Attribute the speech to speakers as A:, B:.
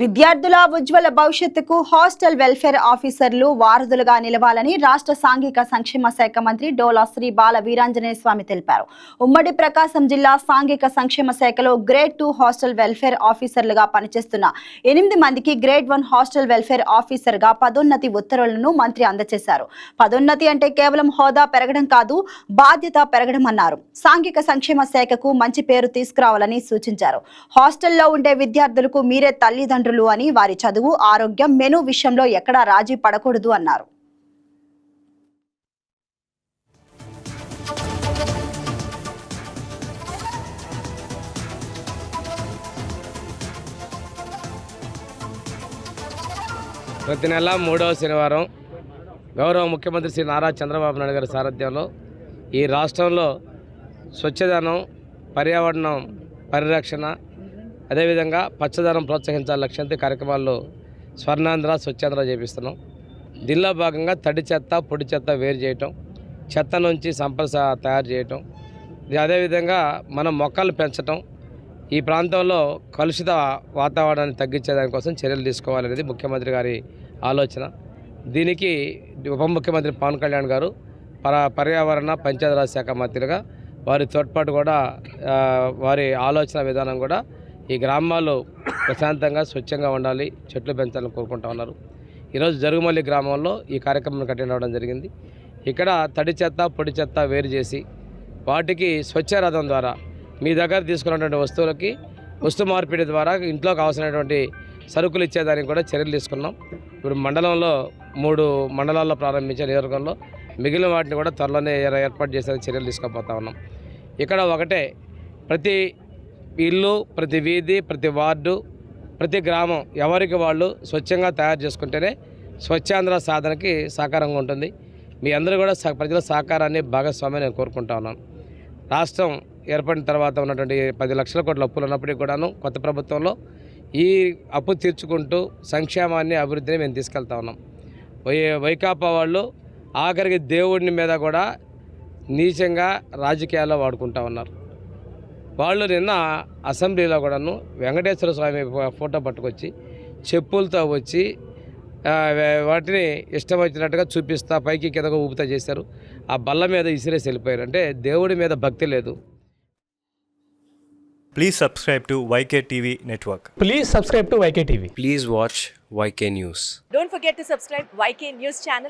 A: విద్యార్థుల ఉజ్వల భవిష్యత్తుకు hostel welfare ఆఫీసర్లు వారధులుగా నిలవాలని రాష్ట్ర సాంఘిక సంక్షేమ శాఖ మంత్రి డోలా శ్రీ బాల వీరాంజనేయ స్వామి తెలిపారు. ఉమ్మడి ప్రకాశం జిల్లా సాంఘిక సంక్షేమ శాఖలో గ్రేడ్ 2 హాస్టల్ వెల్ఫేర్ ఆఫీసర్లుగా పనిచేస్తున్న 8 మందికి గ్రేడ్ 1 హాస్టల్ వెల్ఫేర్ ఆఫీసర్గా పదోన్నతి ఉత్తర్వులను మంత్రి అందజేశారు. పదోన్నతి అంటే కేవలం హోదా పెరగడం కాదు, బాధ్యత పెరగడం అన్నారు. సాంఘిక సంక్షేమ శాఖకు మంచి పేరు తీసుకురావాలని సూచించారు. హాస్టల్లో ఉండే విద్యార్థులకు మీరే తల్లిదండ్రులు అని వారి చదువు, ఆరోగ్యం, మెను విషయంలో ఎక్కడా రాజీ పడకూడదు అన్నారు.
B: ప్రతి నెల 3వ శనివారం గౌరవ ముఖ్యమంత్రి శ్రీ నారా చంద్రబాబు నాయుడు గారి సారథ్యంలో ఈ రాష్ట్రంలో స్వచ్ఛదనం, పర్యావరణం పరిరక్షణ, అదేవిధంగా పచ్చదనం ప్రోత్సహించాల లక్ష్యంతో కార్యక్రమాల్లో స్వర్ణాంధ్ర, స్వచ్ఛాంధ్ర చేపిస్తున్నాం. దీనిలో భాగంగా తడి చెత్త, పొడి చెత్త వేరు చేయటం, చెత్త నుంచి సంపద తయారు చేయటం, అదేవిధంగా మనం మొక్కలు పెంచటం, ఈ ప్రాంతంలో కలుషిత వాతావరణాన్ని తగ్గించేదానికోసం చర్యలు తీసుకోవాలనేది ముఖ్యమంత్రి గారి ఆలోచన. దీనికి ఉప ముఖ్యమంత్రి పవన్ కళ్యాణ్ గారు పర్యావరణ పంచాయతీరాజ్ శాఖ మంత్రిగా వారి తోడ్పాటు కూడా, వారి ఆలోచన విధానం కూడా ఈ గ్రామాలు ప్రశాంతంగా స్వచ్ఛంగా ఉండాలి, చెట్లు పెంచాలని కోరుకుంటా ఉన్నారు. ఈరోజు జరుగుమల్లి గ్రామంలో ఈ కార్యక్రమం అటెండ్ అవ్వడం జరిగింది. ఇక్కడ తడి చెత్త, పొడి చెత్త వేరు చేసి వాటికి స్వచ్ఛ రథం ద్వారా మీ దగ్గర తీసుకున్నటువంటి వస్తువులకి వస్తు మార్పిడి ద్వారా ఇంట్లోకి అవసరమైనటువంటి సరుకులు ఇచ్చేదానికి కూడా చర్యలు తీసుకున్నాం. ఇప్పుడు మండలంలో 3 మండలాల్లో ప్రారంభించే నియోజకవర్గంలో మిగిలిన వాటిని కూడా త్వరలోనే ఏర్పాటు చేసే చర్యలు తీసుకుపోతా ఉన్నాం. ఇక్కడ ఒకటే, ప్రతి ఇల్లు, ప్రతి వీధి, ప్రతి వార్డు, ప్రతి గ్రామం ఎవరికి వాళ్ళు స్వచ్ఛంగా తయారు చేసుకుంటేనే స్వచ్ఛాంధ్ర సాధనకి సహకారంగా ఉంటుంది. మీ అందరూ కూడా ప్రజల సహకారాన్ని, భాగస్వామ్యాన్ని నేను కోరుకుంటా ఉన్నాను. రాష్ట్రం ఏర్పడిన తర్వాత ఉన్నటువంటి 10 లక్షల కోట్ల అప్పులు ఉన్నప్పటికీ కూడాను కొత్త ప్రభుత్వంలో ఈ అప్పు తీర్చుకుంటూ సంక్షేమాన్ని, అభివృద్ధిని మేము తీసుకెళ్తా ఉన్నాం. వైకాపా వాళ్ళు ఆఖరికి దేవుడిని మీద కూడా నీచంగా రాజకీయాల్లో వాడుకుంటా ఉన్నారు. వాళ్ళు నిన్న అసెంబ్లీలో కూడాను వెంకటేశ్వర స్వామి ఫోటో పట్టుకొచ్చి చెప్పులతో వచ్చి వాటిని ఇష్టం వచ్చినట్టుగా చూపిస్తా, పైకి కిందగా ఊపుతా చేశారు. ఆ బల్ల మీద ఇసిరేసి వెళ్ళిపోయారు. అంటే దేవుడి మీద భక్తి లేదు.
C: Please subscribe to YK TV Network.
D: Please subscribe to YK TV.
E: Please watch YK News.
F: Don't forget to subscribe YK News channel.